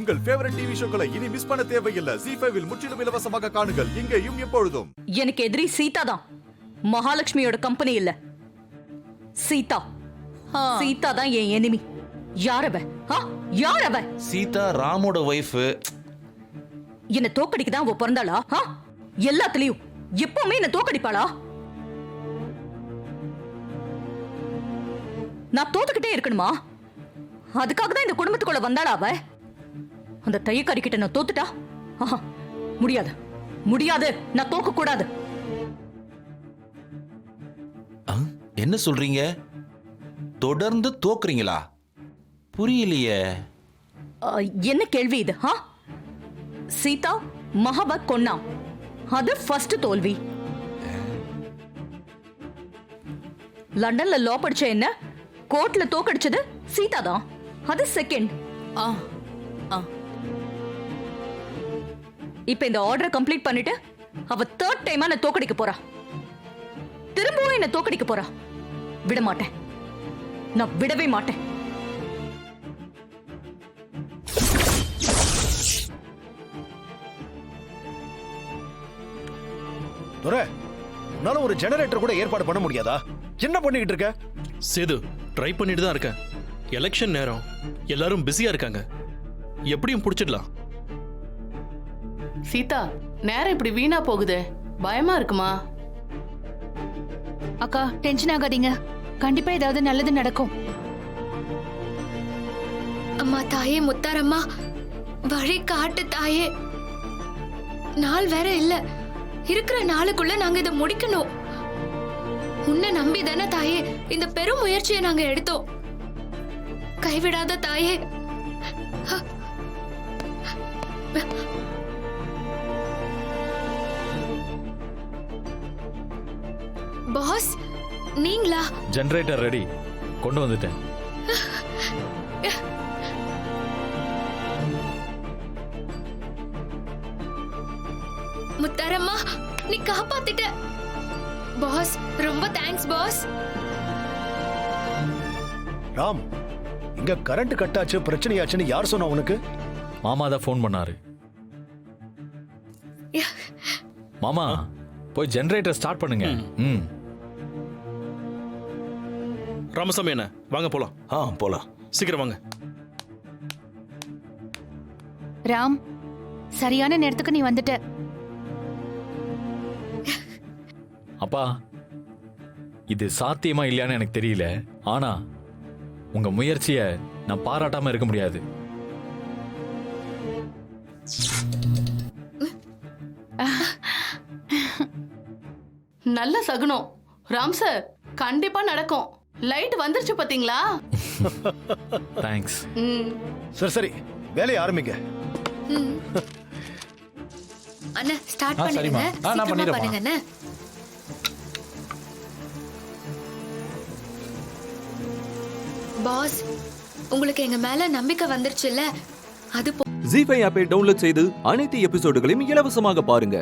உங்கள் favourite TV ஷோக்களை இனி miss பண்ண தேவையில்லை. ZEE5 இல் முற்றிலும் இலவசமாக காணுங்கள். இங்கேயும் எப்பொழுதும். எனக்கு எதிரி சீதா தான், மகாலட்சுமியோட கம்பெனி இல்ல. சீதா சீதா தான் என் எனிமி. யாரவ யாரவ? சீதா ராமோட வைஃப். என்ன தோக்கடிக்க தான் அவ பிறந்தாளா? எல்லாத்துலயும் எப்பவுமே என்ன தோக்கடிப்பாளா? நான் தோத்துக்கிட்டே இருக்கணுமா? அதுக்காக தான் இந்த குடும்பத்துக்குள்ள வந்தாளா அவ? அந்த தையக்காரி கிட்ட நான் தோத்துட்டா முடியாது, முடியாது. நான் தோக்க கூடாது. என்ன சொல்றீங்க? தொடர்ந்து தோக்குறீங்களா? புரியலையே. என்ன கேள்வி இது? சீதா மகாவ கொன்னா, அது ஃபர்ஸ்ட் தோல்வி. லண்டன்ல லா படிச்ச என்ன கோர்ட்ல தோக்கடிச்சது சீதா தான், அது செகண்ட். இப்ப இந்த ஆர்டரை கம்ப்ளீட் பண்ணிட்டு அவ தேர்ட் டைமா என்ன தோக்கடிக்க போறா. திரும்பவும் என்ன தோக்கடிக்க போறா. விட மாட்டேன், நான் விடவே மாட்டேன். உன்னால ஒரு ஜெனரேட்டர் கூட ஏற்பாடு பண்ண முடியாதா? என்ன பண்ணிக்கிட்டு இருக்க? சேது, ட்ரை பண்ணிட்டு தான் இருக்கேன். எலெக்ஷன் நேரம், எல்லாரும் பிஸியா இருக்காங்க. எப்படியும் புடிச்சிடலாம். சீதா, நேரம் இப்படி வீணா போகுது, பயமா இருக்குமா? அக்கா டென்ஷன் ஆகாதீங்க, கண்டிப்பா ஏதாவது நல்லது நடக்கும். அம்மா தாயே, முத்தாரம்மா வழி காட்டு தாயே. நாள் வேற இல்ல, இருக்கிற நாளுக்குள்ள நாங்க இதை முடிக்கணும். உன்னை நம்பி தானே தாயே இந்த பெரும் முயற்சியை நாங்க எடுத்தோம். கைவிடாத தாயே. பாஸ், நீங்களா? ஜெனரேட்டர் ரெடி, கொண்டு வந்துட்டேன். முத்தாரம்மா, நீ காப்பாத்திட்ட. பாஸ், ரொம்ப தேங்க்ஸ் பாஸ். ராம், இங்க கரண்ட் கட் ஆச்சு, பிரச்சனையாச்சுன்னு யார் சொன்னா உனக்கு? மாமா தான் ஃபோன் பண்ணாரு. மாமா போய் ஜெனரேட்டர் ஸ்டார்ட் பண்ணுங்க. ராமசாமி என்ன, வாங்க போலாம். போலாம், சீக்கிரம் வாங்க. ராம், சரியான நேரத்துக்கு நீ வந்துட்ட. அப்பா, இது சாத்தியமா இல்லையான்னு எனக்கு தெரியல, ஆனா உங்க முயற்சிய நான் பாராட்டாம இருக்க முடியாது. நல்ல சகுனம் ராம் சார், கண்டிப்பா நடக்கும். லைட் வந்துருச்சு பாத்தீங்களா? தேங்க்ஸ். சரி, வேலையை ஆரம்பிங்க. அண்ணா ஸ்டார்ட் பண்ணுங்க. சீக்கிரமா பண்ணுங்க அண்ணா. பாஸ், உங்களுக்கு எங்க மேல நம்பிக்கை வந்துருச்சுல்ல? அது ZEE5 ஆப்பை டவுன்லோட் செய்து அனைத்து எபிசோடுகளையும் இலவசமாக பாருங்க.